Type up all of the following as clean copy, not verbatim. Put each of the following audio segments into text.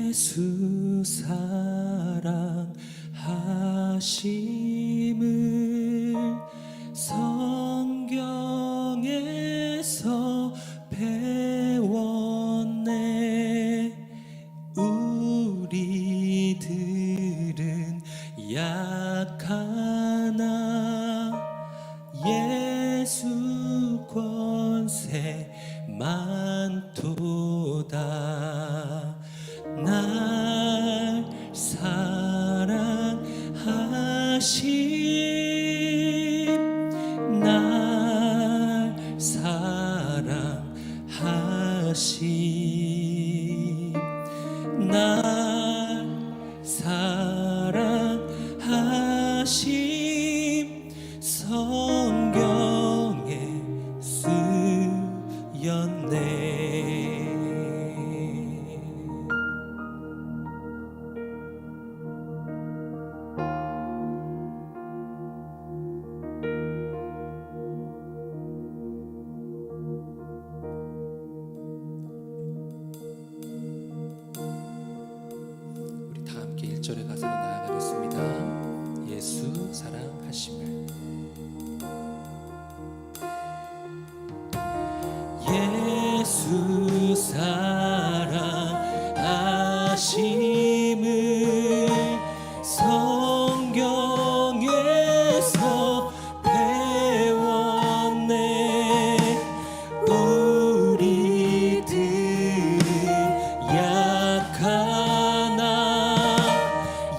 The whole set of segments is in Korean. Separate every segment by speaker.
Speaker 1: 예수 사랑하심을 성경에서 배웠네. 우리들은 약하나 예수 권세 많도다. 날 사랑하심, 날 사랑하심, 날 사랑하심, 성경에 쓰였네. 우리 다 함께 1절의 가사로 나아가겠습니다. 예수 사랑하심을. 예수 사랑하심을 성경에서 배웠네. 우리들은 약하나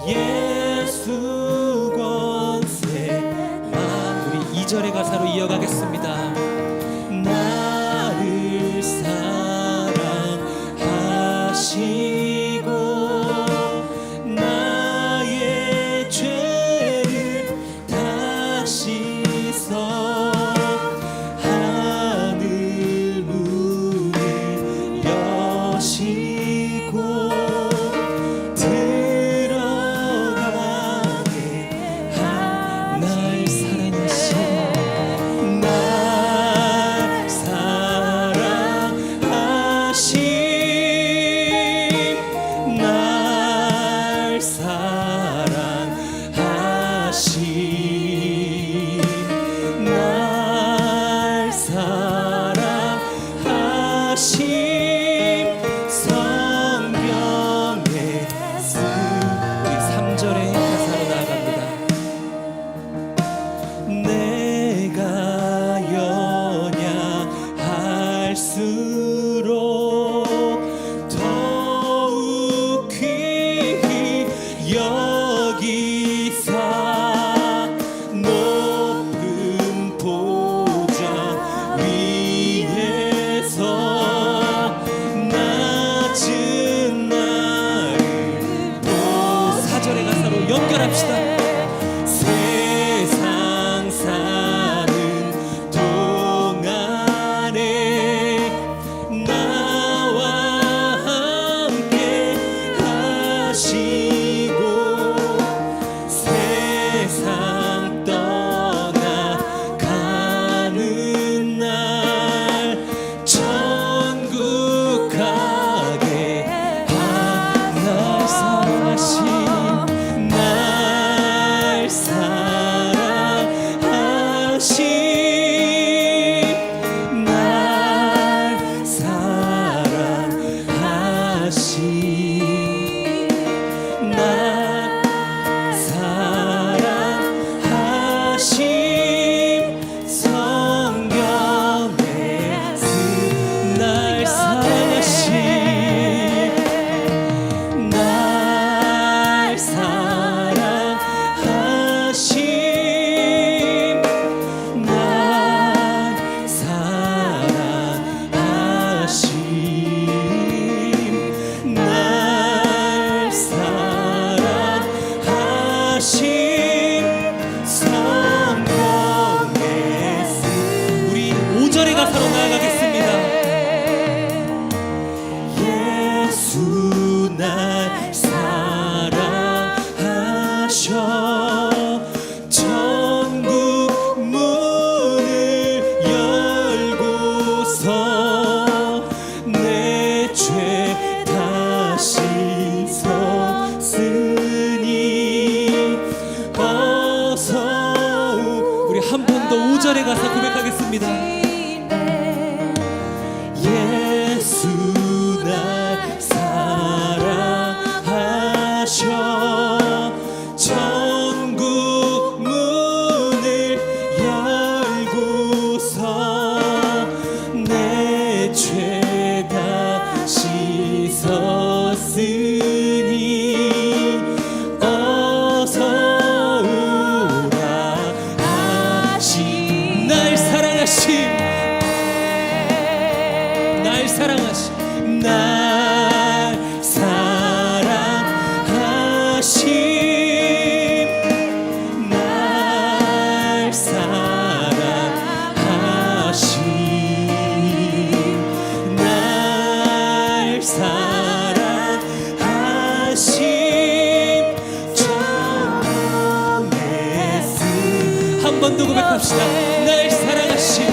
Speaker 1: 예수 권세 많. 우리 2절의 가사로 이어가겠습니다. 나를 사랑하시고 나의 죄를 다 씻어 하늘 문을 여시고 들어가게 날 사랑하시고 날 고백하겠습니다. 예수 날 사랑하셔 천국 문을 열고서 내 죄 다 씻었으니 어서 오라 하시 날 사랑하심 날 사랑하심 날 사랑하심 날 사랑하심 날 사랑하심 천국의 스 한 번 더 고백합시다. 날 사랑하심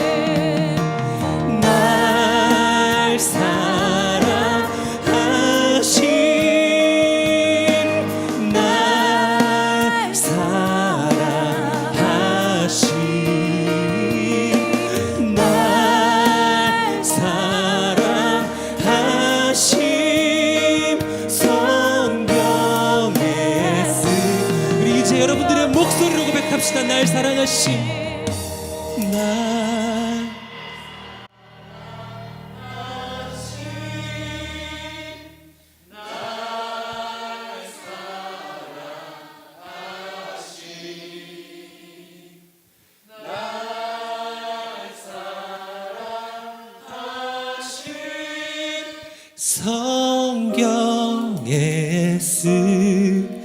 Speaker 1: 날 사랑하심 날 사랑하심 날 사랑하심 성경에 쓴 우리 이제 여러분들의 목소리로 고백합시다. 날 사랑하심 날 성경에 쓰였네.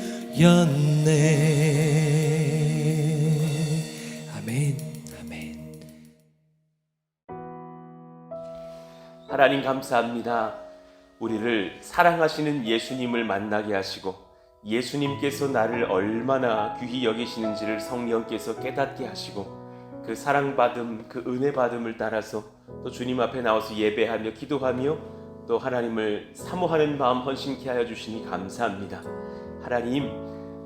Speaker 1: 아멘. 아멘.
Speaker 2: 하나님 감사합니다. 우리를 사랑하시는 예수님을 만나게 하시고 예수님께서 나를 얼마나 귀히 여기시는지를 성령께서 깨닫게 하시고 그 사랑받음, 그 은혜받음을 따라서 또 주님 앞에 나와서 예배하며 기도하며 또 하나님을 사모하는 마음 헌신케 하여 주시니 감사합니다. 하나님,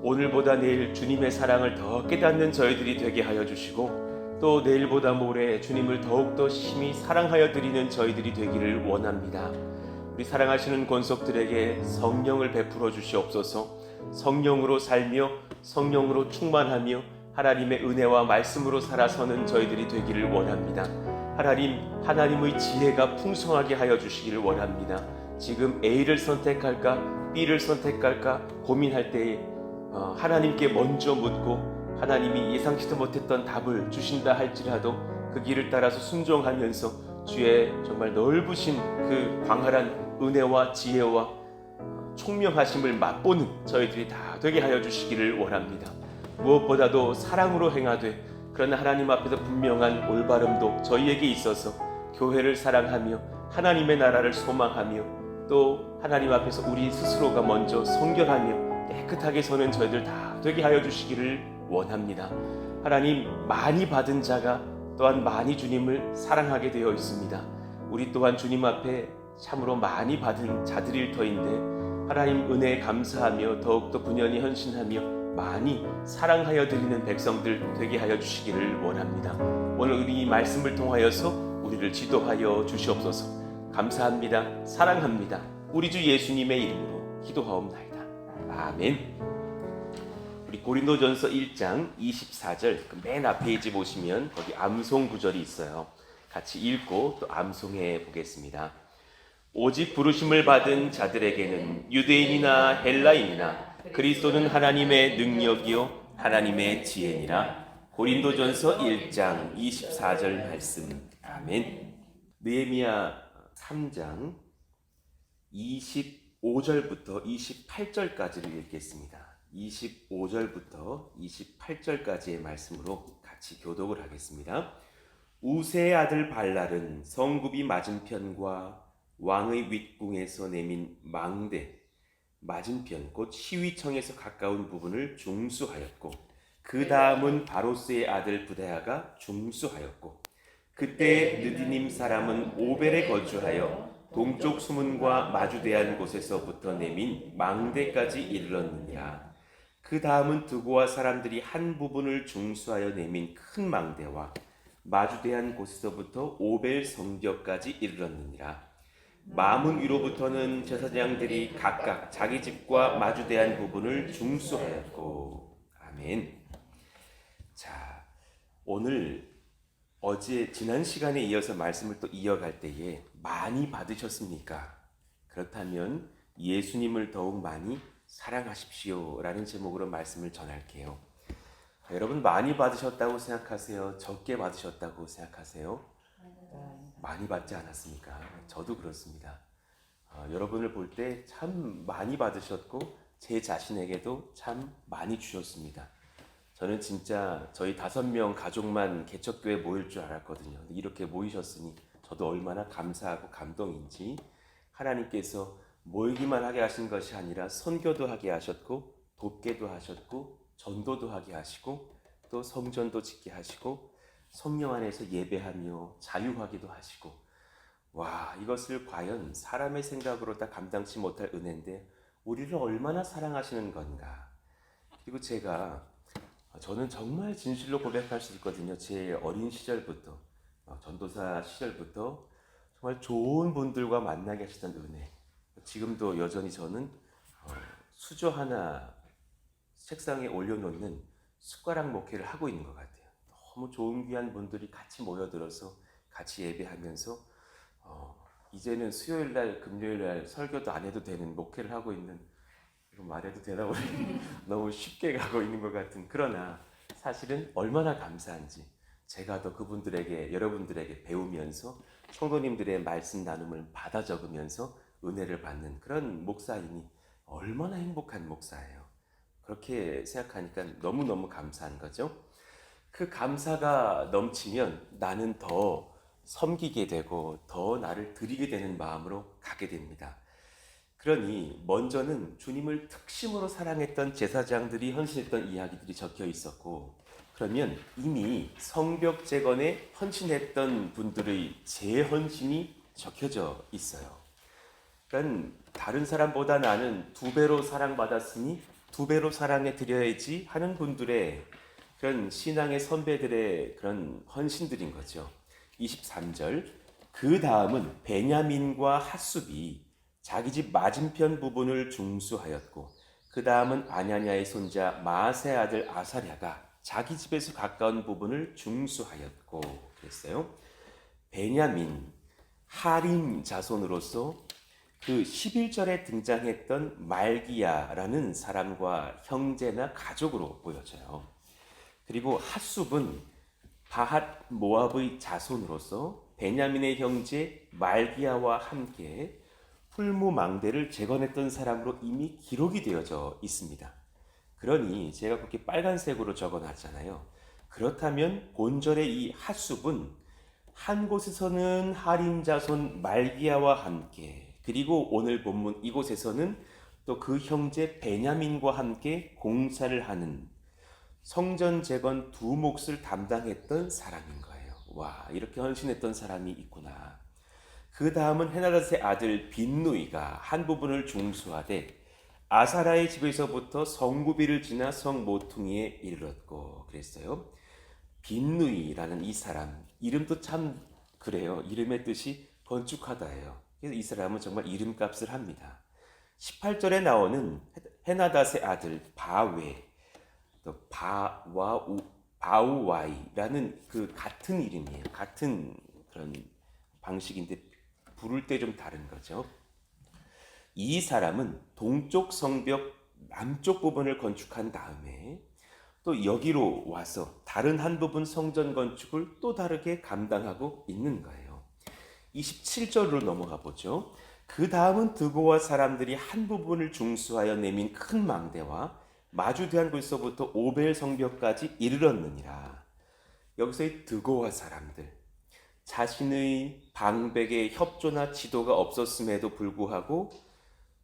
Speaker 2: 오늘보다 내일 주님의 사랑을 더 깨닫는 저희들이 되게 하여 주시고 또 내일보다 모레 주님을 더욱더 심히 사랑하여 드리는 저희들이 되기를 원합니다. 우리 사랑하시는 권속들에게 성령을 베풀어 주시옵소서. 성령으로 살며 성령으로 충만하며 하나님의 은혜와 말씀으로 살아서는 저희들이 되기를 원합니다. 하나님, 하나님의 지혜가 풍성하게 하여 주시기를 원합니다. 지금 A를 선택할까 B를 선택할까 고민할 때에 하나님께 먼저 묻고 하나님이 예상치도 못했던 답을 주신다 할지라도 그 길을 따라서 순종하면서 주의 정말 넓으신 그 광활한 은혜와 지혜와 총명하심을 맛보는 저희들이 다 되게 하여 주시기를 원합니다. 무엇보다도 사랑으로 행하되 그러나 하나님 앞에서 분명한 올바름도 저희에게 있어서 교회를 사랑하며 하나님의 나라를 소망하며 또 하나님 앞에서 우리 스스로가 먼저 성결하며 깨끗하게 서는 저희들 다 되게 하여 주시기를 원합니다. 하나님, 많이 받은 자가 또한 많이 주님을 사랑하게 되어 있습니다. 우리 또한 주님 앞에 참으로 많이 받은 자들일 터인데 하나님 은혜에 감사하며 더욱더 분연히 헌신하며 많이 사랑하여 드리는 백성들 되게 하여 주시기를 원합니다. 오늘 우리 이 말씀을 통하여서 우리를 지도하여 주시옵소서. 감사합니다. 사랑합니다. 우리 주 예수님의 이름으로 기도하옵나이다. 아멘. 우리 고린도전서 1장 24절 맨 앞 페이지 보시면 거기 암송 구절이 있어요. 같이 읽고 또 암송해 보겠습니다. 오직 부르심을 받은 자들에게는 유대인이나 헬라인이나 그리스도는 하나님의 능력이요 하나님의 지혜니라. 고린도전서 1장 24절 말씀. 아멘. 느헤미야 3장 25절부터 28절까지를 읽겠습니다. 25절부터 28절까지의 말씀으로 같이 교독을 하겠습니다. 우세의 아들 발랄은 성굽이 맞은편과 왕의 윗궁에서 내민 망대 맞은편 곧 시위청에서 가까운 부분을 중수하였고 그 다음은 바로스의 아들 부다야가 중수하였고 그때 느디님 사람은 오벨에 거주하여 동쪽 수문과 마주대한 곳에서부터 내민 망대까지 이르렀느니라. 그 다음은 드고아 사람들이 한 부분을 중수하여 내민 큰 망대와 마주대한 곳에서부터 오벨 성벽까지 이르렀느니라. 마문 위로부터는 제사장들이 각각 자기 집과 마주대한 부분을 중수하였고. 아멘. 자, 오늘 지난 시간에 이어서 말씀을 또 이어갈 때에 많이 받으셨습니까? 그렇다면 예수님을 더욱 많이 사랑하십시오 라는 제목으로 말씀을 전할게요. 여러분 많이 받으셨다고 생각하세요? 적게 받으셨다고 생각하세요? 많이 받지 않았습니까? 저도 그렇습니다. 여러분을 볼 때 참 많이 받으셨고 제 자신에게도 참 많이 주셨습니다. 저는 진짜 저희 5명 가족만 개척교회 모일 줄 알았거든요. 근데 이렇게 모이셨으니 저도 얼마나 감사하고 감동인지. 하나님께서 모이기만 하게 하신 것이 아니라 선교도 하게 하셨고 돕게도 하셨고 전도도 하게 하시고 또 성전도 짓게 하시고 성령 안에서 예배하며 자유하기도 하시고, 와, 이것을 과연 사람의 생각으로 다 감당치 못할 은혜인데 우리를 얼마나 사랑하시는 건가. 그리고 저는 정말 진실로 고백할 수 있거든요. 제 어린 시절부터 전도사 시절부터 정말 좋은 분들과 만나게 하시던 은혜. 지금도 여전히 저는 수저 하나 책상에 올려놓는 숟가락 목회를 하고 있는 것 같아요. 너무 좋은 귀한 분들이 같이 모여들어서 같이 예배하면서 이제는 수요일날 금요일날 설교도 안 해도 되는 목회를 하고 있는, 이거 말해도 되나 모르 너무 쉽게 가고 있는 것 같은, 그러나 사실은 얼마나 감사한지 제가 더 그분들에게, 여러분들에게 배우면서 성도님들의 말씀 나눔을 받아 적으면서 은혜를 받는 그런 목사이니 얼마나 행복한 목사예요. 그렇게 생각하니까 너무너무 감사한 거죠. 그 감사가 넘치면 나는 더 섬기게 되고 더 나를 드리게 되는 마음으로 가게 됩니다. 그러니 먼저는 주님을 특심으로 사랑했던 제사장들이 헌신했던 이야기들이 적혀 있었고, 그러면 이미 성벽 재건에 헌신했던 분들의 재헌신이 적혀져 있어요. 그러니까 다른 사람보다 나는 2배로 사랑받았으니 2배로 사랑해 드려야지 하는 분들의 그런 신앙의 선배들의 그런 헌신들인 거죠. 23절, 그 다음은 베냐민과 핫숲이 자기 집 맞은편 부분을 중수하였고, 그 다음은 아냐냐의 손자 마세 아들 아사랴가 자기 집에서 가까운 부분을 중수하였고 그랬어요. 베냐민, 하림 자손으로서 그 11절에 등장했던 말기야라는 사람과 형제나 가족으로 보여져요. 그리고 핫숲은 바핫 모압의 자손으로서 베냐민의 형제 말기야와 함께 풀무망대를 재건했던 사람으로 이미 기록이 되어져 있습니다. 그러니 제가 그렇게 빨간색으로 적어놨잖아요. 그렇다면 본절의 이 핫숲은 한 곳에서는 하림 자손 말기야와 함께, 그리고 오늘 본문 이곳에서는 또 그 형제 베냐민과 함께 공사를 하는 성전 재건 2 몫을 담당했던 사람인 거예요. 와, 이렇게 헌신했던 사람이 있구나. 그 다음은 헤나닷의 아들 빈누이가 한 부분을 중수하되 아사라의 집에서부터 성구비를 지나 성 모퉁이에 이르렀고 그랬어요. 빈누이라는 이 사람, 이름도 참 그래요. 이름의 뜻이 건축하다예요. 그래서 이 사람은 정말 이름값을 합니다. 18절에 나오는 헤나닷의 아들 바웨, 또 바우와이라는 그 같은 이름이에요. 같은 그런 방식인데 부를 때 좀 다른 거죠. 이 사람은 동쪽 성벽 남쪽 부분을 건축한 다음에 또 여기로 와서 다른 한 부분 성전 건축을 또 다르게 감당하고 있는 거예요. 27절로 넘어가 보죠. 그 다음은 드고와 사람들이 한 부분을 중수하여 내민 큰 망대와 마주대한 곳에서부터 오벨 성벽까지 이르렀느니라. 여기서의 드고와 사람들, 자신의 방백에 협조나 지도가 없었음에도 불구하고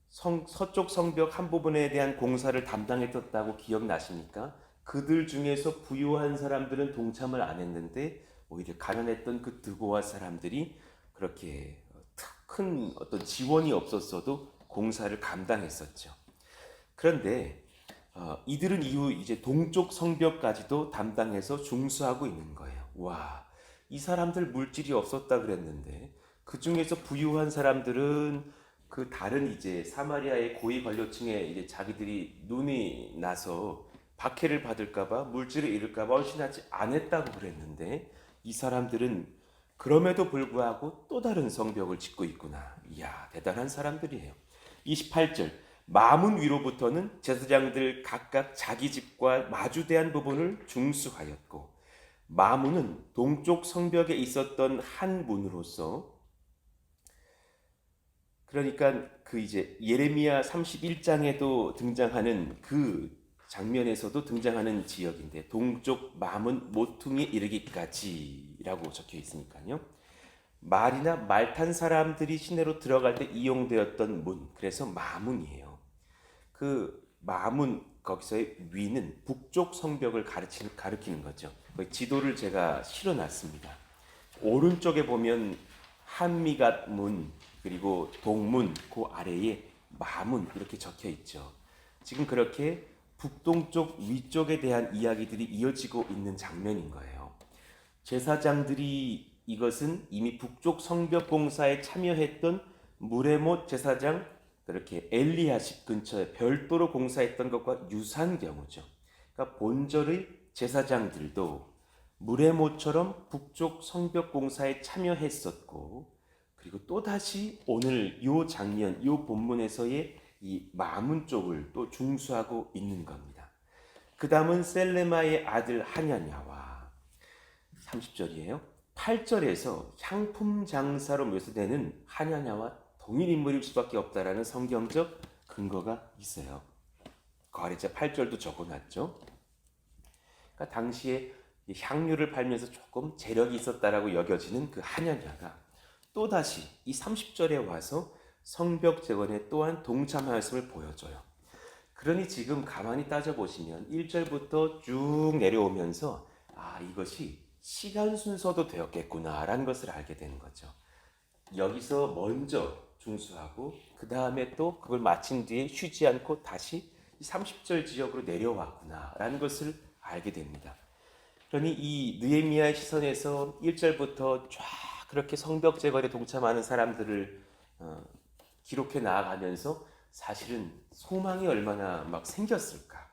Speaker 2: 서쪽 성벽 한 부분에 대한 공사를 담당했었다고 기억나십니까? 그들 중에서 부유한 사람들은 동참을 안 했는데 오히려 가난했던 그 드고와 사람들이 그렇게 큰 어떤 지원이 없었어도 공사를 감당했었죠. 그런데 이들은 이후 이제 동쪽 성벽까지도 담당해서 중수하고 있는 거예요. 와, 이 사람들 물질이 없었다 그랬는데 그 중에서 부유한 사람들은 그 다른 이제 사마리아의 고위 관료층에 이제 자기들이 눈이 나서 박해를 받을까봐 물질을 잃을까봐 헌신하지 않았다고 그랬는데 이 사람들은 그럼에도 불구하고 또 다른 성벽을 짓고 있구나. 이야, 대단한 사람들이에요. 28절 마문 위로부터는 제사장들 각각 자기 집과 마주대한 부분을 중수하였고 마문은 동쪽 성벽에 있었던 한 문으로서 그러니까 그 이제 예레미야 31장에도 등장하는 그 장면에서도 등장하는 지역인데 동쪽 마문 모퉁이에 이르기까지라고 적혀 있으니까요. 말이나 말 탄 사람들이 시내로 들어갈 때 이용되었던 문, 그래서 마문이에요. 그 마문 거기서의 위는 북쪽 성벽을 가리키는 거죠. 지도를 제가 실어놨습니다. 오른쪽에 보면 한미갓 문 그리고 동문 그 아래에 마문 이렇게 적혀 있죠. 지금 그렇게 북동쪽 위쪽에 대한 이야기들이 이어지고 있는 장면인 거예요. 제사장들이 이것은 이미 북쪽 성벽 공사에 참여했던 무레못 제사장 그렇게 엘리야십 근처에 별도로 공사했던 것과 유사한 경우죠. 그러니까 본절의 제사장들도 무레못처럼 북쪽 성벽 공사에 참여했었고 그리고 또다시 오늘 요 장면, 요 본문에서의 이 마문 쪽을 또 중수하고 있는 겁니다. 그 다음은 셀레마의 아들 하냐냐와 30절이에요. 8절에서 향품 장사로 묘사되는 하냐냐와 동일 인물일 수밖에 없다라는 성경적 근거가 있어요. 그 아래 8절도 적어놨죠. 그러니까 당시에 향유를 팔면서 조금 재력이 있었다라고 여겨지는 그 하냐냐가 또다시 이 30절에 와서 성벽 재건에 또한 동참하였음을 보여줘요. 그러니 지금 가만히 따져보시면 1절부터 쭉 내려오면서 이것이 시간 순서도 되었겠구나라는 것을 알게 되는 거죠. 여기서 먼저 중수하고 그 다음에 또 그걸 마친 뒤에 쉬지 않고 다시 30절 지역으로 내려왔구나라는 것을 알게 됩니다. 그러니 이 느헤미야의 시선에서 1절부터 쫙 그렇게 성벽 재건에 동참하는 사람들을 기록해 나아가면서 사실은 소망이 얼마나 막 생겼을까,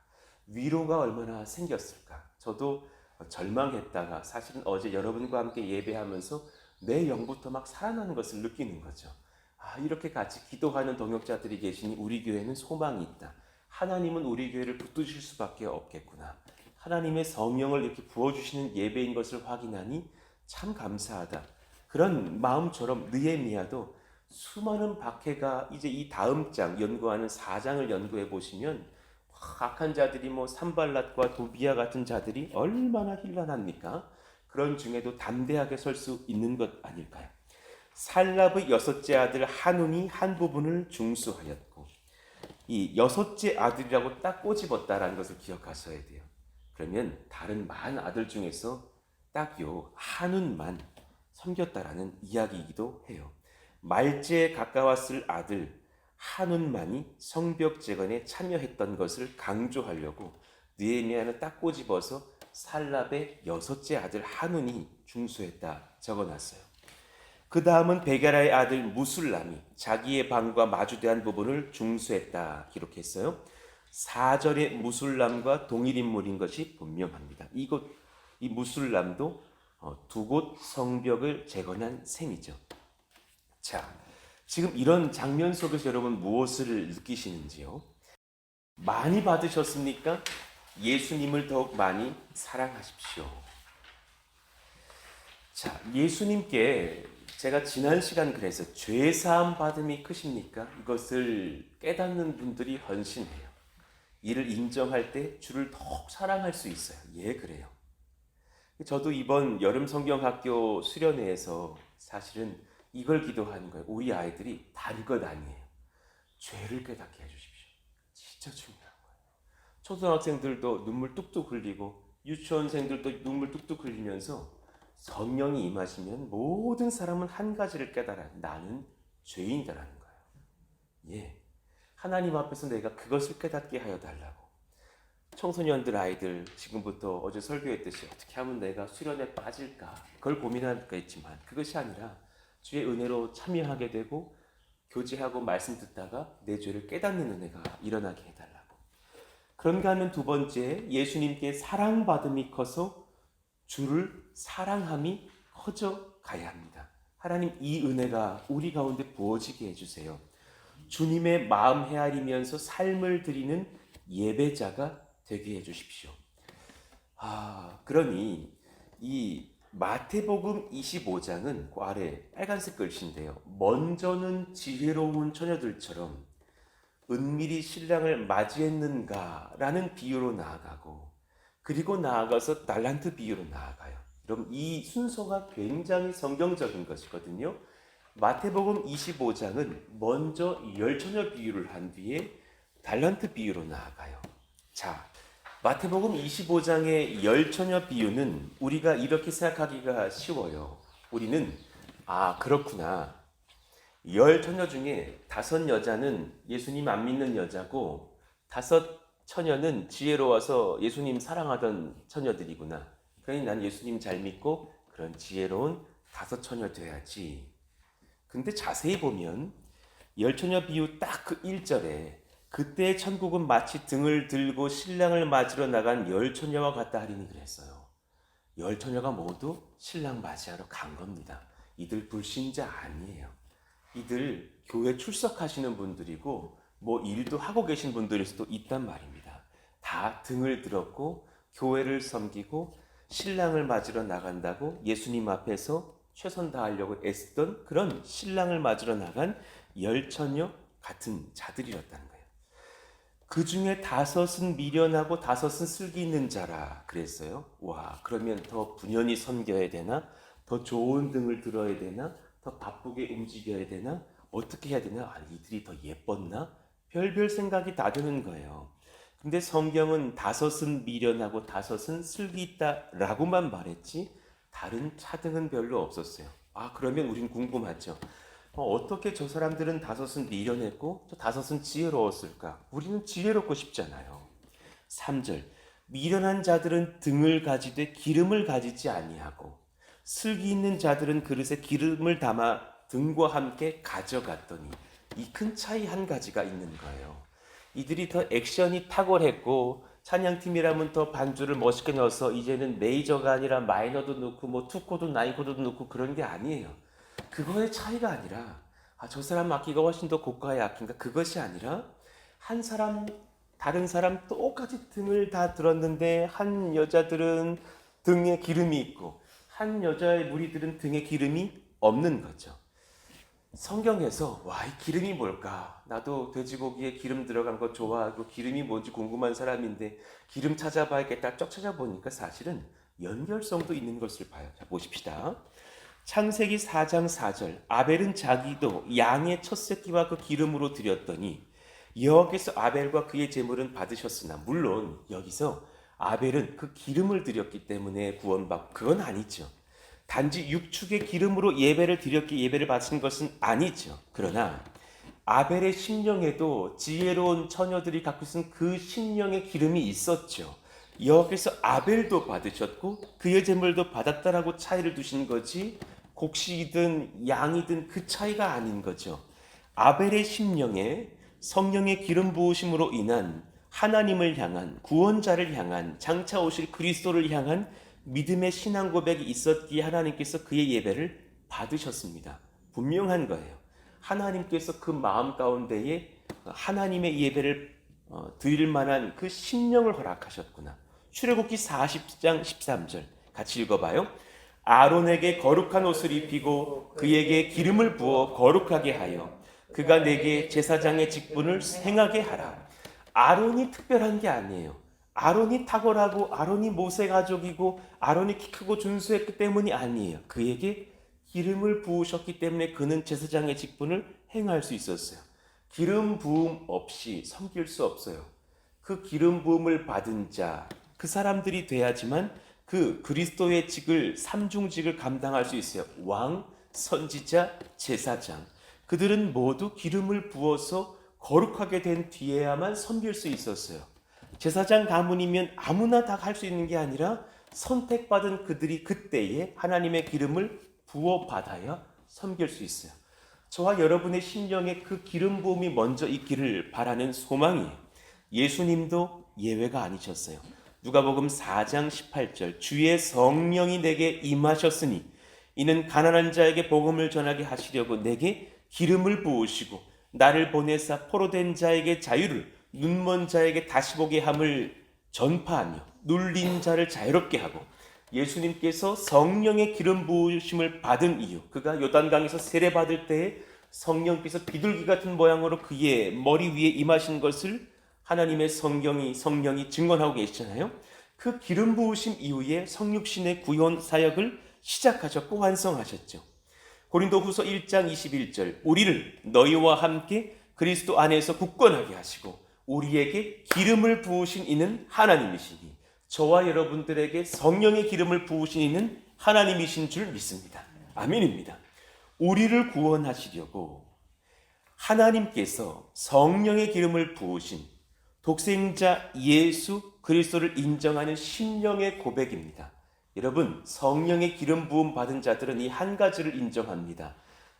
Speaker 2: 위로가 얼마나 생겼을까. 저도 절망했다가 사실은 어제 여러분과 함께 예배하면서 내 영부터 막 살아나는 것을 느끼는 거죠. 이렇게 같이 기도하는 동역자들이 계시니 우리 교회는 소망이 있다. 하나님은 우리 교회를 붙드실 수밖에 없겠구나. 하나님의 성령을 이렇게 부어주시는 예배인 것을 확인하니 참 감사하다. 그런 마음처럼 느헤미야도 수많은 박해가 이제 이 다음 장 연구하는 4장을 연구해 보시면 악한 자들이 산발랏과 도비아 같은 자들이 얼마나 힐난합니까? 그런 중에도 담대하게 설 수 있는 것 아닐까요? 살랍의 여섯째 아들 한운이 한 부분을 중수하였고 이 여섯째 아들이라고 딱 꼬집었다라는 것을 기억하셔야 돼요. 그러면 다른 많은 아들 중에서 딱 요 한운만 섬겼다라는 이야기이기도 해요. 말제에 가까웠을 아들 한운만이 성벽 재건에 참여했던 것을 강조하려고 느헤미야는 딱 꼬집어서 살랍의 여섯째 아들 한운이 중수했다 적어놨어요. 그 다음은 베게라의 아들 무술람이 자기의 방과 마주대한 부분을 중수했다 기록했어요. 4절의 무술람과 동일 인물인 것이 분명합니다. 이 무술람도 두 곳 성벽을 재건한 셈이죠. 자, 지금 이런 장면 속에서 여러분 무엇을 느끼시는지요? 많이 받으셨습니까? 예수님을 더욱 많이 사랑하십시오. 자, 예수님께 제가 지난 시간 그래서 죄사함 받음이 크십니까? 이것을 깨닫는 분들이 헌신해요. 이를 인정할 때 주를 더욱 사랑할 수 있어요. 예, 그래요. 저도 이번 여름 성경학교 수련회에서 사실은 이걸 기도하는 거예요. 우리 아이들이 다른 아니에요. 죄를 깨닫게 해주십시오. 진짜 중요한 거예요. 초등학생들도 눈물 뚝뚝 흘리고 유치원생들도 눈물 뚝뚝 흘리면서 성령이 임하시면 모든 사람은 한 가지를 깨달아요. 나는 죄인이라는 거예요. 예, 하나님 앞에서 내가 그것을 깨닫게 하여 달라고. 청소년들 아이들 지금부터 어제 설교했듯이 어떻게 하면 내가 수련에 빠질까 그걸 고민하겠지만 그것이 아니라 주의 은혜로 참여하게 되고 교제하고 말씀 듣다가 내 죄를 깨닫는 은혜가 일어나게 해달라고. 그런가 하면 두 번째, 예수님께 사랑받음이 커서 주를 사랑함이 커져 가야 합니다. 하나님 이 은혜가 우리 가운데 부어지게 해주세요. 주님의 마음 헤아리면서 삶을 드리는 예배자가 되게 해주십시오. 그러니 이 마태복음 25장은 그 아래 빨간색 글씨인데요. 먼저는 지혜로운 처녀들처럼 은밀히 신랑을 맞이했는가라는 비유로 나아가고 그리고 나아가서 달란트 비유로 나아가요. 그럼 이 순서가 굉장히 성경적인 것이거든요. 마태복음 25장은 먼저 열처녀 비유를 한 뒤에 달란트 비유로 나아가요. 자, 마태복음 25장의 열처녀 비유는 우리가 이렇게 생각하기가 쉬워요. 우리는 그렇구나. 열 처녀 중에 5 여자는 예수님 안 믿는 여자고 5 처녀는 지혜로워서 예수님 사랑하던 처녀들이구나. 그러니 난 예수님 잘 믿고 그런 지혜로운 5 처녀 돼야지. 근데 자세히 보면 열 처녀 비유 딱 그 1절에 그때 천국은 마치 등을 들고 신랑을 맞으러 나간 열 처녀와 같다 하리니 그랬어요. 열 처녀가 모두 신랑 맞이하러 간 겁니다. 이들 불신자 아니에요. 이들 교회 출석하시는 분들이고 뭐 일도 하고 계신 분들일 수도 있단 말입니다. 다 등을 들었고 교회를 섬기고 신랑을 맞으러 나간다고 예수님 앞에서 최선 다하려고 애쓰던 그런 신랑을 맞으러 나간 열처녀 같은 자들이었다는 거예요. 그 중에 5은 미련하고 5은 슬기 있는 자라 그랬어요. 와, 그러면 더 분연히 섬겨야 되나? 더 좋은 등을 들어야 되나? 더 바쁘게 움직여야 되나? 어떻게 해야 되나? 이들이 더 예뻤나? 별별 생각이 다 드는 거예요. 근데 성경은 5은 미련하고 5은 슬기 있다라고만 말했지 다른 차등은 별로 없었어요. 그러면 우린 궁금하죠. 어떻게 저 사람들은 5은 미련했고 저 5은 지혜로웠을까? 우리는 지혜롭고 싶잖아요. 3절 미련한 자들은 등을 가지되 기름을 가지지 아니하고 슬기 있는 자들은 그릇에 기름을 담아 등과 함께 가져갔더니 이 큰 차이 한 가지가 있는 거예요. 이들이 더 액션이 탁월했고 찬양팀이라면 더 반주를 멋있게 넣어서 이제는 메이저가 아니라 마이너도 넣고 뭐 투코도 나인코도 넣고 그런 게 아니에요. 그거의 차이가 아니라 저 사람 악기가 훨씬 더 고가의 악기인가 그것이 아니라 한 사람 다른 사람 똑같이 등을 다 들었는데 한 여자들은 등에 기름이 있고 한 여자의 무리들은 등에 기름이 없는 거죠. 성경에서 이 기름이 뭘까? 나도 돼지고기에 기름 들어간 거 좋아하고 기름이 뭔지 궁금한 사람인데 기름 찾아봐야겠다 쭉 찾아보니까 사실은 연결성도 있는 것을 봐요. 자, 보십시다. 창세기 4장 4절 아벨은 자기도 양의 첫 새끼와 그 기름으로 드렸더니 여호와께서 아벨과 그의 제물은 받으셨으나 물론 여기서 아벨은 그 기름을 드렸기 때문에 구원받고 그건 아니죠. 단지 육축의 기름으로 예배를 드렸기에 예배를 바친 것은 아니죠. 그러나 아벨의 심령에도 지혜로운 처녀들이 갖고 있는 그 심령의 기름이 있었죠. 여호와께서 아벨도 받으셨고 그의 제물도 받았다라고 차이를 두신 거지 곡식이든 양이든 그 차이가 아닌 거죠. 아벨의 심령에 성령의 기름 부으심으로 인한 하나님을 향한 구원자를 향한 장차 오실 그리스도를 향한 믿음의 신앙 고백이 있었기에 하나님께서 그의 예배를 받으셨습니다. 분명한 거예요. 하나님께서 그 마음 가운데에 하나님의 예배를 드릴 만한 그 심령을 허락하셨구나. 출애굽기 40장 13절 같이 읽어봐요. 아론에게 거룩한 옷을 입히고 그에게 기름을 부어 거룩하게 하여 그가 내게 제사장의 직분을 행하게 하라. 아론이 특별한 게 아니에요. 아론이 탁월하고 아론이 모세 가족이고 아론이 키 크고 준수했기 때문이 아니에요. 그에게 기름을 부으셨기 때문에 그는 제사장의 직분을 행할 수 있었어요. 기름 부음 없이 섬길 수 없어요. 그 기름 부음을 받은 자, 그 사람들이 돼야지만 그 그리스도의 직을 삼중직을 감당할 수 있어요. 왕, 선지자, 제사장. 그들은 모두 기름을 부어서 거룩하게 된 뒤에야만 섬길 수 있었어요. 제사장 가문이면 아무나 다 할 수 있는 게 아니라 선택받은 그들이 그때에 하나님의 기름을 부어받아야 섬길 수 있어요. 저와 여러분의 심령에 그 기름 부음이 먼저 있기를 바라는 소망이에요. 예수님도 예외가 아니셨어요. 누가복음 4장 18절 주의 성령이 내게 임하셨으니 이는 가난한 자에게 복음을 전하게 하시려고 내게 기름을 부으시고 나를 보내사 포로된 자에게 자유를 눈먼 자에게 다시 보게 함을 전파하며 눌린 자를 자유롭게 하고 예수님께서 성령의 기름 부으심을 받은 이유 그가 요단강에서 세례받을 때에 성령께서 비둘기 같은 모양으로 그의 머리 위에 임하신 것을 하나님의 성령이 증언하고 계시잖아요. 그 기름 부으심 이후에 성육신의 구원 사역을 시작하셨고 완성하셨죠. 고린도후서 1장 21절 우리를 너희와 함께 그리스도 안에서 굳건하게 하시고 우리에게 기름을 부으신 이는 하나님이시니 저와 여러분들에게 성령의 기름을 부으신 이는 하나님이신 줄 믿습니다. 아멘입니다. 우리를 구원하시려고 하나님께서 성령의 기름을 부으신 독생자 예수 그리스도를 인정하는 심령의 고백입니다. 여러분, 성령의 기름 부음 받은 자들은 이 한 가지를 인정합니다.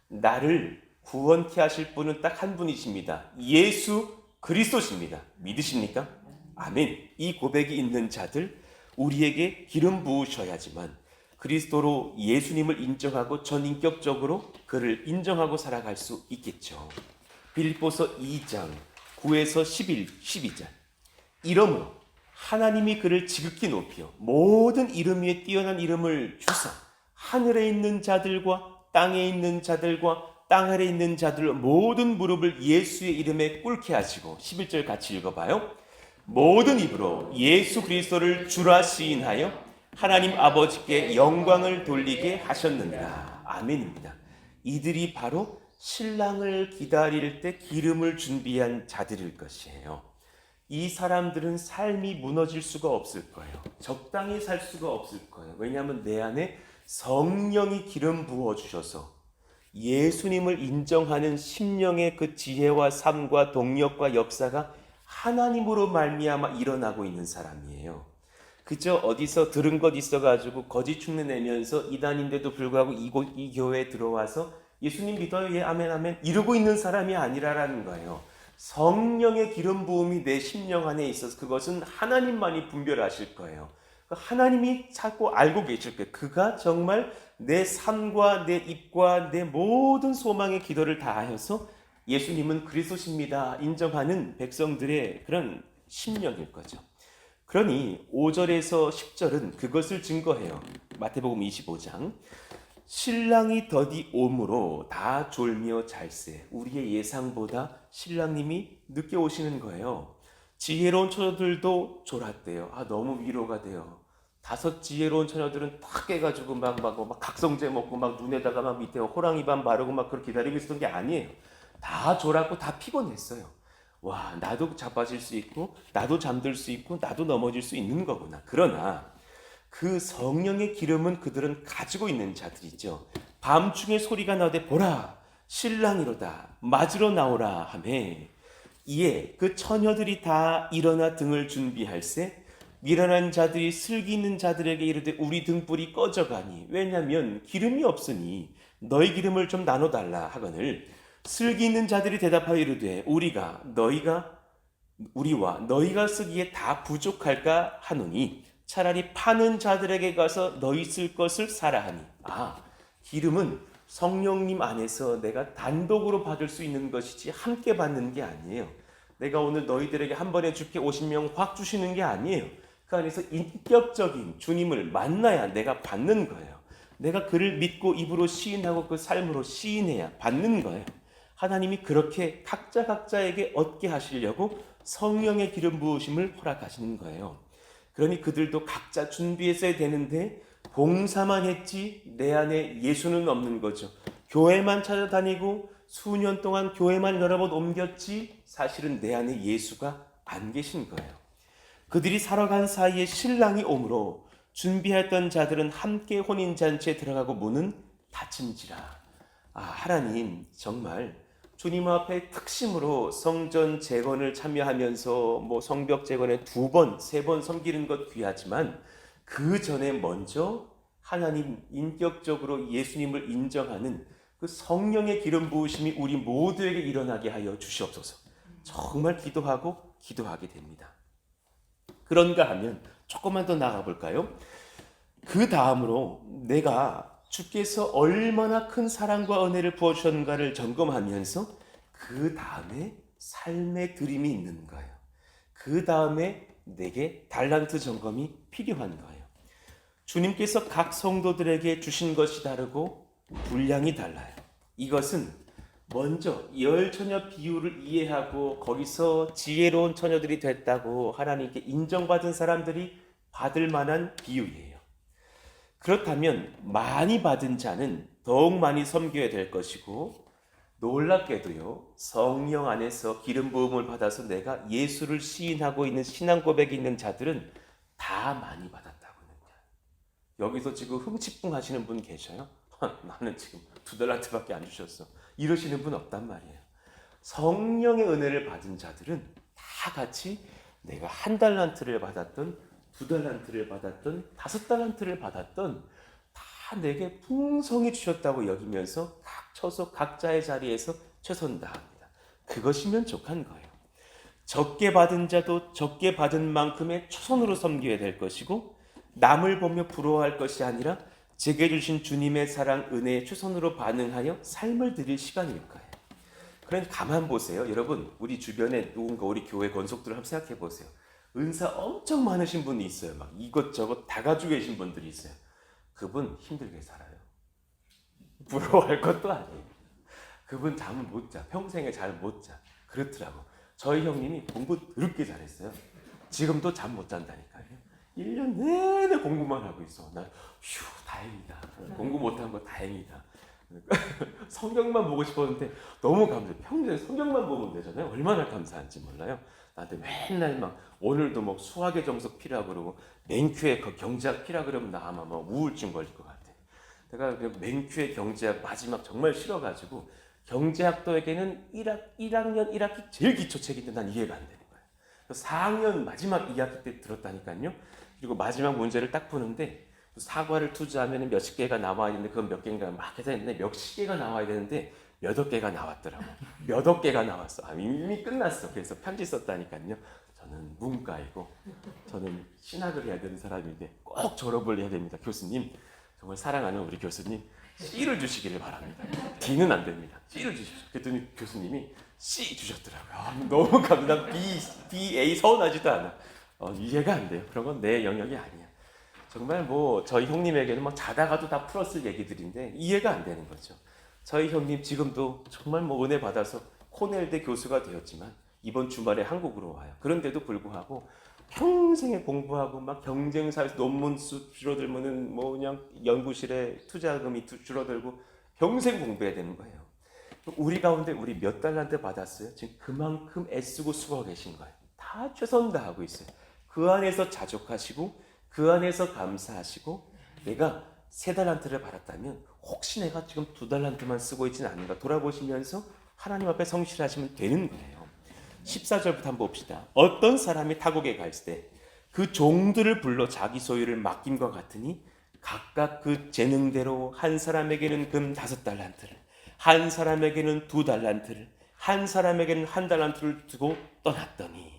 Speaker 2: 나를 구원케 하실 분은 딱 한 분이십니다. 예수 그리스도십니다. 믿으십니까? 아멘. 이 고백이 있는 자들, 우리에게 기름 부으셔야지만 그리스도로 예수님을 인정하고 전인격적으로 그를 인정하고 살아갈 수 있겠죠. 빌립보서 2장 9에서 12절 이러므로 하나님이 그를 지극히 높여 모든 이름 위에 뛰어난 이름을 주사 하늘에 있는 자들과 땅에 있는 자들과 땅 아래 있는 자들 모든 무릎을 예수의 이름에 꿇게 하시고 11절 같이 읽어봐요. 모든 입으로 예수 그리스도를 주라 시인하여 하나님 아버지께 영광을 돌리게 하셨느니라. 아멘입니다. 이들이 바로 신랑을 기다릴 때 기름을 준비한 자들일 것이에요. 이 사람들은 삶이 무너질 수가 없을 거예요. 적당히 살 수가 없을 거예요. 왜냐하면 내 안에 성령이 기름 부어주셔서 예수님을 인정하는 심령의 그 지혜와 삶과 동력과 역사가 하나님으로 말미암아 일어나고 있는 사람이에요. 그저 어디서 들은 것 있어가지고 거짓 흉내 내면서 이단인데도 불구하고 이 교회에 들어와서 예수님 믿어요, 예, 아멘, 아멘 이러고 있는 사람이 아니라라는 거예요. 성령의 기름 부음이 내 심령 안에 있어서 그것은 하나님만이 분별하실 거예요. 하나님이 자꾸 알고 계실 거예요. 그가 정말 내 삶과 내 입과 내 모든 소망의 기도를 다하여서 예수님은 그리스도십니다 인정하는 백성들의 그런 심령일 거죠. 그러니 5절에서 10절은 그것을 증거해요. 마태복음 25장 신랑이 더디 오므로 다 졸며 잘세. 우리의 예상보다 신랑님이 늦게 오시는 거예요. 지혜로운 처녀들도 졸았대요. 너무 위로가 돼요. 5 지혜로운 처녀들은 다 깨가지고 막 각성제 먹고 막 눈에다가 막 밑에 호랑이밤 바르고 막 그렇게 기다리고 있었던 게 아니에요. 다 졸았고 다 피곤했어요. 와, 나도 자빠질 수 있고 나도 잠들 수 있고 나도 넘어질 수 있는 거구나. 그러나 그 성령의 기름은 그들은 가지고 있는 자들이죠. 밤중에 소리가 나되 보라 신랑이로다 맞으러 나오라 하매 이에 그 처녀들이 다 일어나 등을 준비할세 미련한 자들이 슬기 있는 자들에게 이르되 우리 등불이 꺼져가니 왜냐하면 기름이 없으니 너희 기름을 좀 나눠달라 하거늘 슬기 있는 자들이 대답하여 이르되 우리와 너희가 쓰기에 다 부족할까 하노니 차라리 파는 자들에게 가서 너희 쓸 것을 사라 하니 기름은 성령님 안에서 내가 단독으로 받을 수 있는 것이지 함께 받는 게 아니에요. 내가 오늘 너희들에게 한 번에 줄게 50명 확 주시는 게 아니에요. 그 안에서 인격적인 주님을 만나야 내가 받는 거예요. 내가 그를 믿고 입으로 시인하고 그 삶으로 시인해야 받는 거예요. 하나님이 그렇게 각자에게 얻게 하시려고 성령의 기름 부으심을 허락하시는 거예요. 그러니 그들도 각자 준비했어야 되는데 봉사만 했지 내 안에 예수는 없는 거죠. 교회만 찾아다니고 수년 동안 교회만 여러 번 옮겼지 사실은 내 안에 예수가 안 계신 거예요. 그들이 살아간 사이에 신랑이 오므로 준비했던 자들은 함께 혼인잔치에 들어가고 문은 닫힌지라. 하나님 정말 주님 앞에 특심으로 성전 재건을 참여하면서 뭐 성벽 재건에 2번, 3번 섬기는 것 귀하지만 그 전에 먼저 하나님 인격적으로 예수님을 인정하는 그 성령의 기름 부으심이 우리 모두에게 일어나게 하여 주시옵소서. 정말 기도하게 됩니다. 그런가 하면 조금만 더 나가 볼까요? 그 다음으로 내가 주께서 얼마나 큰 사랑과 은혜를 부어주셨는가를 점검하면서 그 다음에 삶의 드림이 있는 거예요. 그 다음에 내게 달란트 점검이 필요한 거예요. 주님께서 각 성도들에게 주신 것이 다르고 분량이 달라요. 이것은 먼저 열 처녀 비유를 이해하고 거기서 지혜로운 처녀들이 됐다고 하나님께 인정받은 사람들이 받을 만한 비유예요. 그렇다면 많이 받은 자는 더욱 많이 섬겨야 될 것이고, 놀랍게도요, 성령 안에서 기름 부음을 받아서 내가 예수를 시인하고 있는 신앙 고백이 있는 자들은 다 많이 받았다고요. 여기서 지금 흥치풍 하시는 분 계셔요? 나는 지금 2달란트밖에 안 주셨어, 이러시는 분 없단 말이에요. 성령의 은혜를 받은 자들은 다 같이 내가 1달란트를 받았던, 2달란트를 받았던, 5달란트를 받았던 다 내게 풍성히 주셨다고 여기면서 각 처소 각자의 자리에서 최선 다합니다. 그것이면 족한 거예요. 적게 받은 자도 적게 받은 만큼의 최선으로 섬겨야 될 것이고, 남을 보며 부러워할 것이 아니라 제게 주신 주님의 사랑 은혜에 최선으로 반응하여 삶을 드릴 시간일 거예요. 그러니까 가만 보세요. 여러분, 우리 주변에 누군가 우리 교회 권속들을 한번 생각해 보세요. 은사 엄청 많으신 분이 있어요. 막 이것저것 다 가지고 계신 분들이 있어요. 그분 힘들게 살아요. 부러워할 것도 아니에요. 그분 잠을 못 자. 평생에 잘 못 자. 그렇더라고. 저희 형님이 공부 더럽게 잘했어요. 지금도 잠 못 잔다니까요. 1년 내내 공부만 하고 있어. 나 휴, 다행이다. 공부 못한 거 다행이다. 성경만 보고 싶었는데 너무 감사해요. 평소에 성경만 보면 되잖아요. 얼마나 감사한지 몰라요. 나한테 맨날 막 오늘도 뭐 수학의 정석 피라 그러고 맹큐의 경제학 피라 그러면 나 아마 뭐 우울증 걸릴 것 같아. 내가 맹큐의 경제학 마지막 정말 싫어가지고, 경제학도에게는 1학년 1학기 제일 기초책인데 난 이해가 안 되는 거예요. 4학년 마지막 2학기 때 들었다니까요. 그리고 마지막 문제를 딱 푸는데 사과를 투자하면 몇십 개가 나와야 되는데 그건 몇 개인가 막 해서 했는데 몇십 개가 나와야 되는데 몇억 개가 나왔더라고. 몇억 개가 나왔어. 이미 끝났어. 그래서 편지 썼다니까요. 저는 문과이고 저는 신학을 해야 되는 사람인데 꼭 졸업을 해야 됩니다. 교수님, 정말 사랑하는 우리 교수님, C를 주시기를 바랍니다. D는 안 됩니다. C를 주십시오. 그랬더니 교수님이 C 주셨더라고요. 너무 감사합니다. B, A 서운하지도 않아. 이해가 안 돼요. 그런 건 내 영역이 아니야. 정말 뭐 저희 형님에게는 막 자다가도 다 풀었을 얘기들인데 이해가 안 되는 거죠. 저희 형님 지금도 정말 뭐 은혜 받아서 코넬대 교수가 되었지만 이번 주말에 한국으로 와요. 그런데도 불구하고 평생에 공부하고 막 경쟁사에서 논문 수 줄어들면은 뭐 그냥 연구실에 투자금이 줄어들고 평생 공부해야 되는 거예요. 우리 가운데 우리 몇 달란트 받았어요? 지금 그만큼 애쓰고 수고하고 계신 거예요. 다 최선 다하고 있어요. 그 안에서 자족하시고 그 안에서 감사하시고, 내가 3달란트를 받았다면 혹시 내가 지금 2달란트만 쓰고 있지는 않은가 돌아보시면서 하나님 앞에 성실하시면 되는 거예요. 14절부터 한번 봅시다. 어떤 사람이 타국에 갈 때 그 종들을 불러 자기 소유를 맡김과 같으니 각각 그 재능대로 한 사람에게는 금 5달란트를, 한 사람에게는 2달란트를, 한 사람에게는 1달란트를 두고 떠났더니,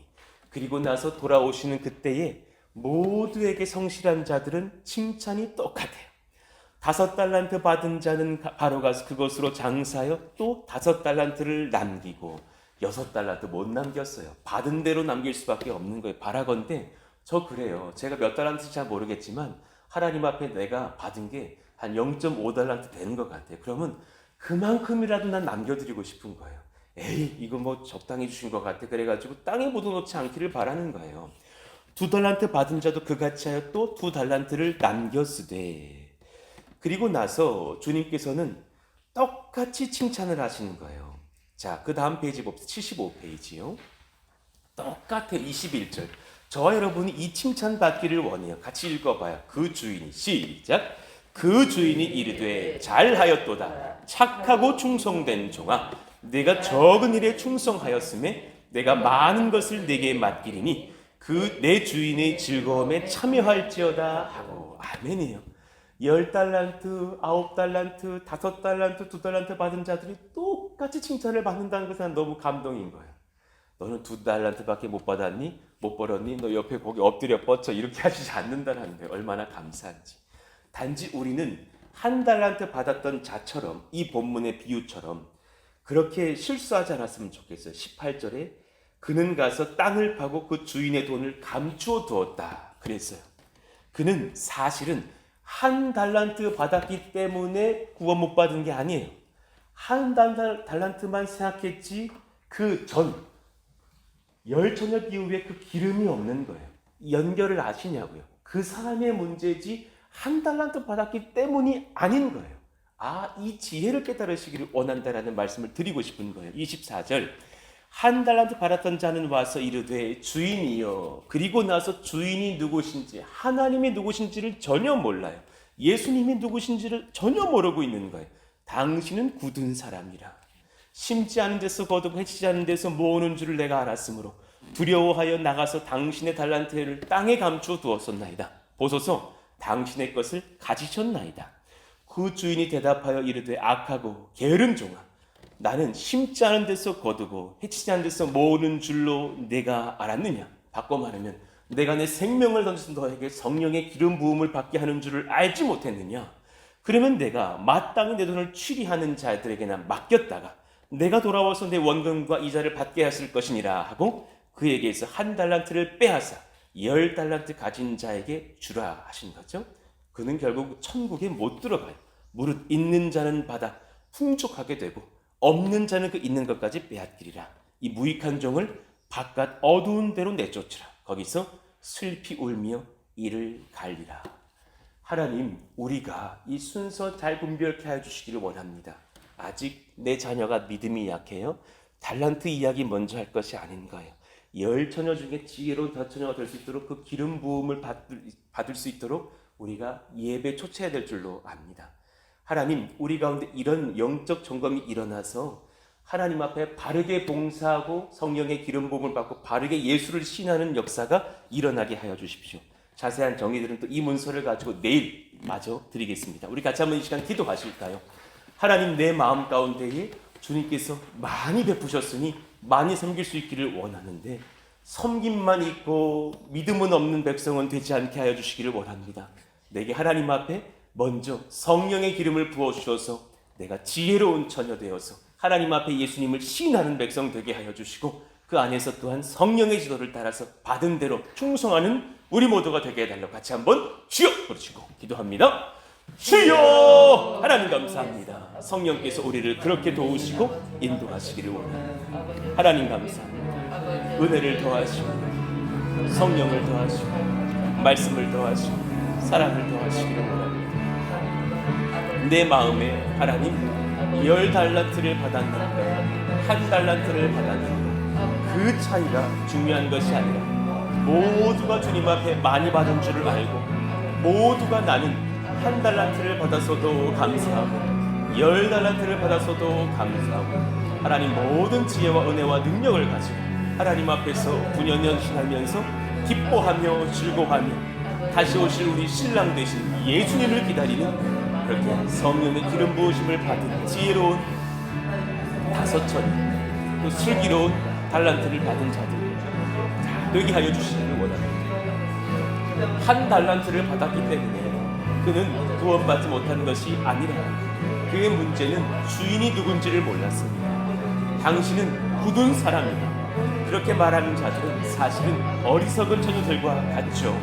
Speaker 2: 그리고 나서 돌아오시는 그때에 모두에게 성실한 자들은 칭찬이 똑같아요. 5달란트 받은 자는 바로 가서 그것으로 장사하여 또 5달란트를 남기고, 6달란트 못 남겼어요. 받은 대로 남길 수밖에 없는 거예요. 바라건대 저 그래요. 제가 몇 달란트인지 잘 모르겠지만 하나님 앞에 내가 받은 게 한 0.5달란트 되는 것 같아요. 그러면 그만큼이라도 난 남겨드리고 싶은 거예요. 에이, 이거 뭐 적당히 주신 것 같아. 그래가지고 땅에 묻어놓지 않기를 바라는 거예요. 2달란트 받은 자도 그같이 하여 또 2달란트를 남겼으되, 그리고 나서 주님께서는 똑같이 칭찬을 하시는 거예요. 자, 그 다음 페이지 봅시다. 75페이지요. 똑같아요. 21절. 저와 여러분이 이 칭찬 받기를 원해요. 같이 읽어봐요. 그 주인이, 시작. 그 주인이 이르되 잘하였도다. 착하고 충성된 종아, 내가 적은 일에 충성하였음에 내가 많은 것을 내게 맡기리니 그 내 주인의 즐거움에 참여할지어다 하고. 아멘이에요. 10달란트, 9달란트, 5달란트, 2달란트 받은 자들이 똑같이 칭찬을 받는다는 것은 너무 감동인 거예요. 너는 2달란트밖에 못 받았니? 못 벌었니? 너 옆에 거기 엎드려 뻗쳐 이렇게 하시지 않는다는 거예요. 얼마나 감사한지. 단지 우리는 1달란트 받았던 자처럼, 이 본문의 비유처럼 그렇게 실수하지 않았으면 좋겠어요. 18절에 그는 가서 땅을 파고 그 주인의 돈을 감추어 두었다 그랬어요. 그는 사실은 1달란트 받았기 때문에 구원 못 받은 게 아니에요. 1달란트만 생각했지 그 전 열처녀 비유에 그 기름이 없는 거예요. 연결을 아시냐고요. 그 사람의 문제지 1달란트 받았기 때문이 아닌 거예요. 이 지혜를 깨달으시기를 원한다라는 말씀을 드리고 싶은 거예요. 24절 1달란트 받았던 자는 와서 이르되 주인이여. 그리고 나서 주인이 누구신지, 하나님이 누구신지를 전혀 몰라요. 예수님이 누구신지를 전혀 모르고 있는 거예요. 당신은 굳은 사람이라. 심지 않은 데서 거두고 해치지 않은 데서 모으는 줄을 내가 알았으므로 두려워하여 나가서 당신의 달란트를 땅에 감추어 두었었나이다. 보소서 당신의 것을 가지셨나이다. 그 주인이 대답하여 이르되 악하고 게으른 종아, 나는 심지 않은 데서 거두고 해치지 않은 데서 모으는 줄로 내가 알았느냐. 바꿔 말하면 내가 내 생명을 던져서 너에게 성령의 기름 부음을 받게 하는 줄을 알지 못했느냐. 그러면 내가 마땅히 내 돈을 취리하는 자들에게나 맡겼다가 내가 돌아와서 내 원금과 이자를 받게 했을 것이니라 하고 그에게서 1달란트를 빼앗아 10달란트 가진 자에게 주라 하신 거죠. 그는 결국 천국에 못 들어가요. 무릇 있는 자는 받아 풍족하게 되고 없는 자는 그 있는 것까지 빼앗기리라. 이 무익한 종을 바깥 어두운 데로 내쫓으라. 거기서 슬피 울며 이를 갈리라. 하나님, 우리가 이 순서 잘 분별케 해주시기를 원합니다. 아직 내 자녀가 믿음이 약해요. 달란트 이야기 먼저 할 것이 아닌가요? 10처녀 중에 지혜로운 다처녀가 될 수 있도록 그 기름 부음을 받을 수 있도록 우리가 예배 초청해야 될 줄로 압니다. 하나님, 우리 가운데 이런 영적 점검이 일어나서 하나님 앞에 바르게 봉사하고 성령의 기름 부음을 받고 바르게 예수를 신하는 역사가 일어나게 하여 주십시오. 자세한 정의들은 또 이 문서를 가지고 내일 마저 드리겠습니다. 우리 같이 한번 이 시간 기도하실까요? 하나님, 내 마음 가운데에 주님께서 많이 베푸셨으니 많이 섬길 수 있기를 원하는데 섬김만 있고 믿음은 없는 백성은 되지 않게 하여 주시기를 원합니다. 내게 하나님 앞에 먼저 성령의 기름을 부어주셔서 내가 지혜로운 처녀 되어서 하나님 앞에 예수님을 시인하는 백성 되게 하여 주시고 그 안에서 또한 성령의 지도를 따라서 받은 대로 충성하는 우리 모두가 되게 해달라고 같이 한번 주여 부르시고 기도합니다. 주여! 하나님 감사합니다. 성령께서 우리를 그렇게 도우시고 인도하시기를 원합니다. 하나님 감사합니다. 은혜를 더하시고 성령을 더하시고 말씀을 더하시고 사랑을 더하시기를 원합니다. 내 마음에 하나님 10달란트를 받았는가 1달란트를 받았는가 그 차이가 중요한 것이 아니라 모두가 주님 앞에 많이 받은 줄을 알고 모두가 나는 1달란트를 받아서도 감사하고 10달란트를 받아서도 감사하고 하나님 모든 지혜와 은혜와 능력을 가지고 하나님 앞에서 분연연신하면서 기뻐하며 즐거워하며 다시 오실 우리 신랑 되신 예수님을 기다리는 그렇게 성령의 기름 부으심을 받은 지혜로운 5천이 또 슬기로운 달란트를 받은 자들 되게 하여 주시기를 원합니다. 1달란트를 받았기 때문에 그는 구원받지 못한 것이 아니라 그의 문제는 주인이 누군지를 몰랐습니다. 당신은 굳은 사람이다. 그렇게 말하는 자들은 사실은 어리석은 처녀들과 같죠.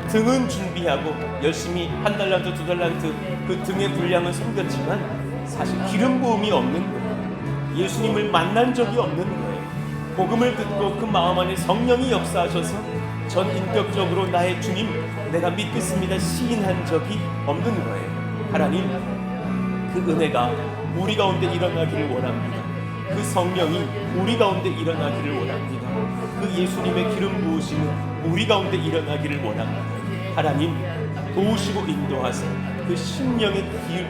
Speaker 2: 등은 준비하고 열심히 1달란트, 2달란트 그 등의 분량을 섬겼지만 사실 기름 부음이 없는 거예요. 예수님을 만난 적이 없는 거예요. 복음을 듣고 그 마음 안에 성령이 역사하셔서 전 인격적으로 나의 주님 내가 믿겠습니다 시인한 적이 없는 거예요. 하나님, 그 은혜가 우리 가운데 일어나기를 원합니다. 그 성령이 우리 가운데 일어나기를 원합니다. 그 예수님의 기름 부으심은 우리 가운데 일어나기를 원합니다. 하나님, 도우시고 인도하사 그 심령의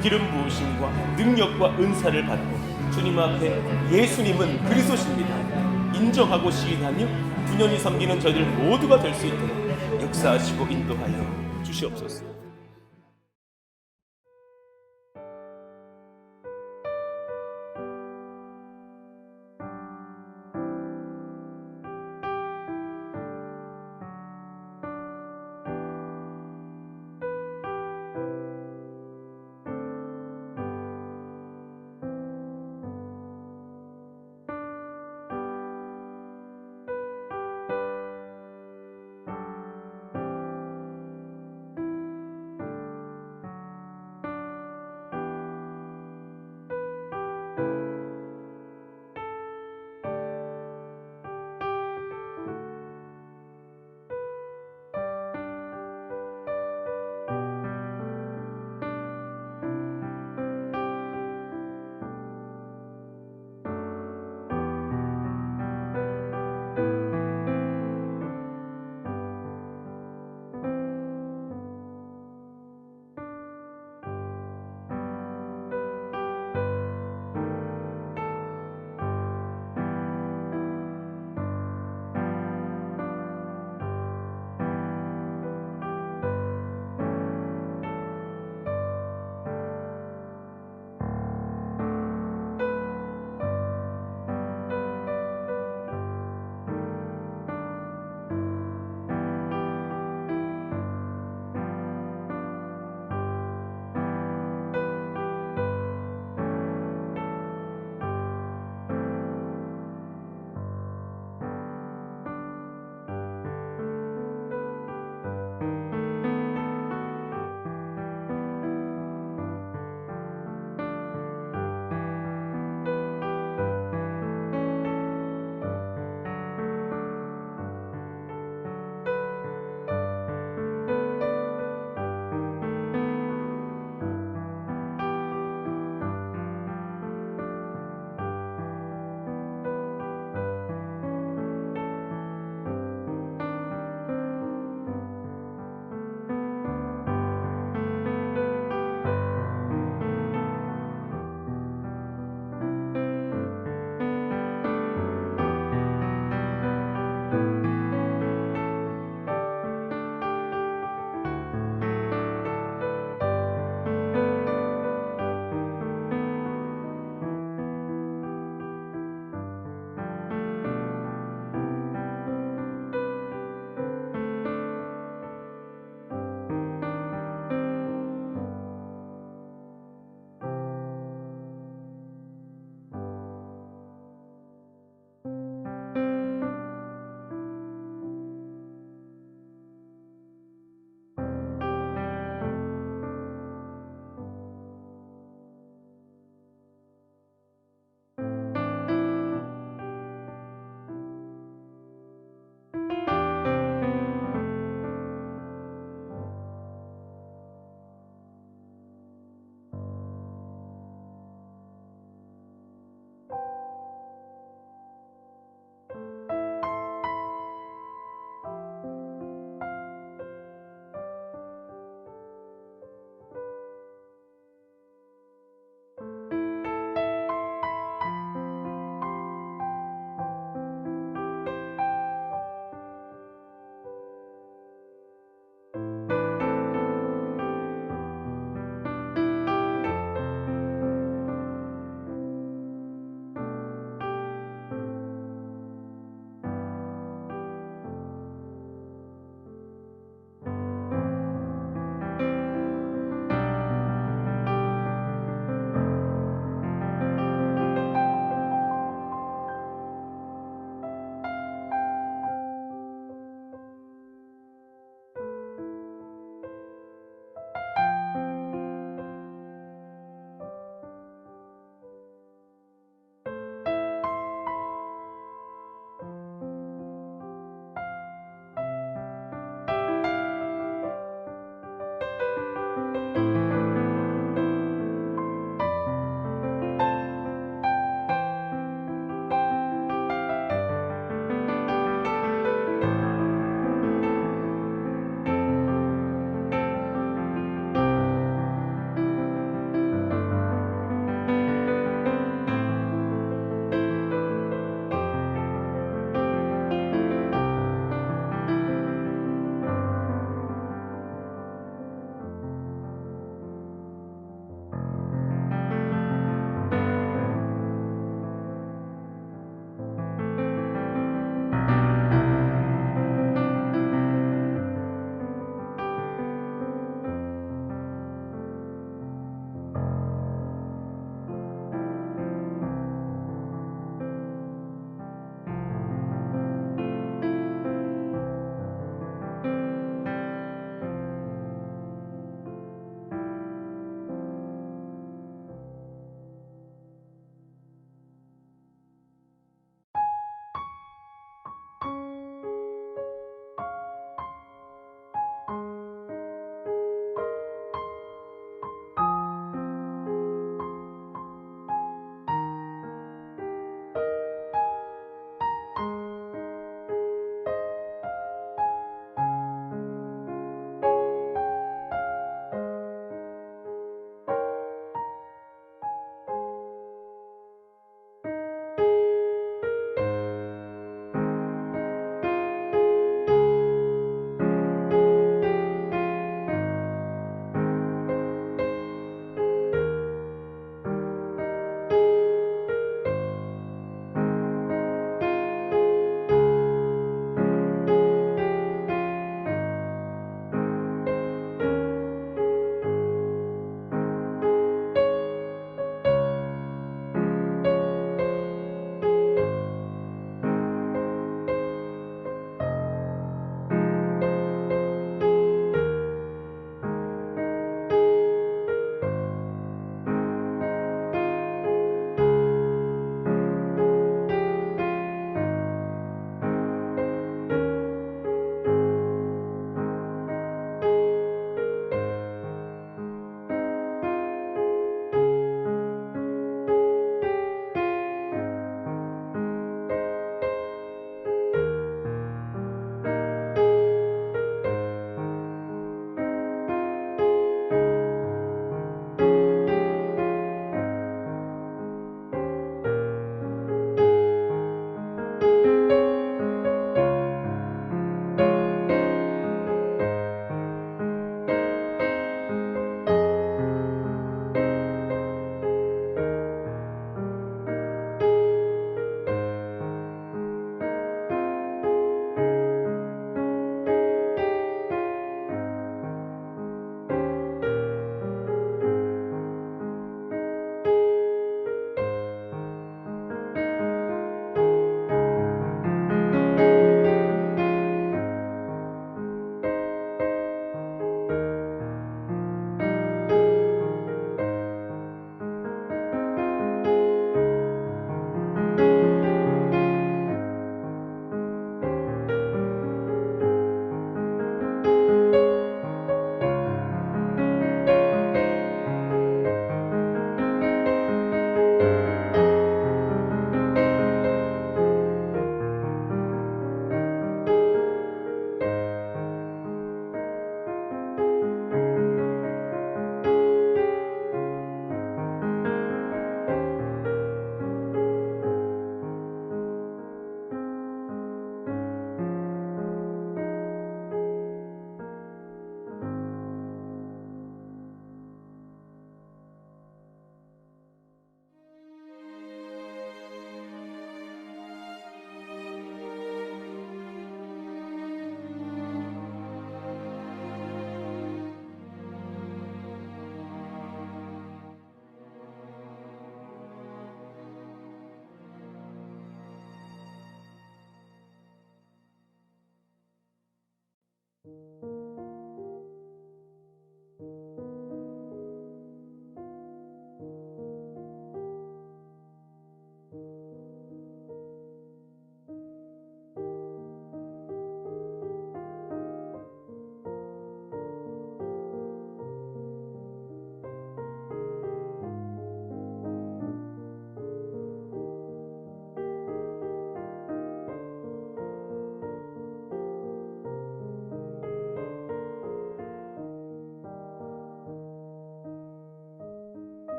Speaker 2: 기름 부으심과 능력과 은사를 받고 주님 앞에 예수님은 그리스도십니다 인정하고 시인하며 분연히 섬기는 저희들 모두가 될 수 있도록 역사하시고 인도하여 주시옵소서.